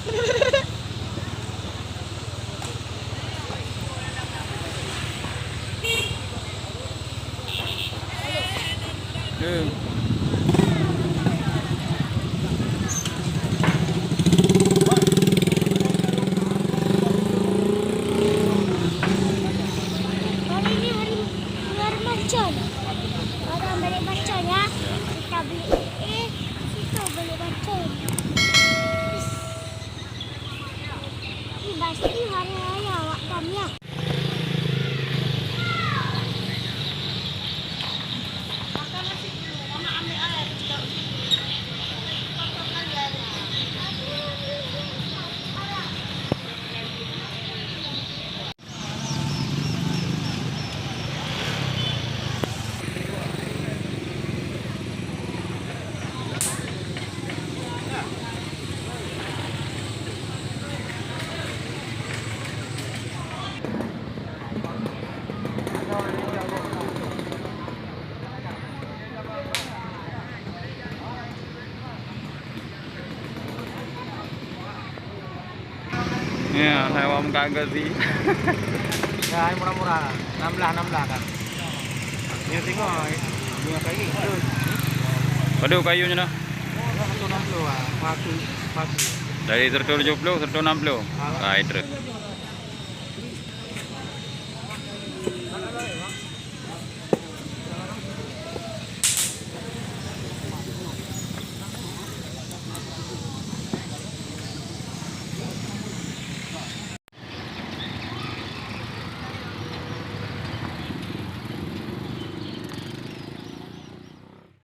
Hari ini hari luar macam. Orang balik macam ya. Kita beli kita balik macam. Ini pasti hari raya awak kami ya. Ya, hewan kagak sih. Ya, ini murah-murah. 16 kan. Ini tengok bunga kayu. Aduh kayunya dah. 160 ah. Paku. Dari 170 160. Right.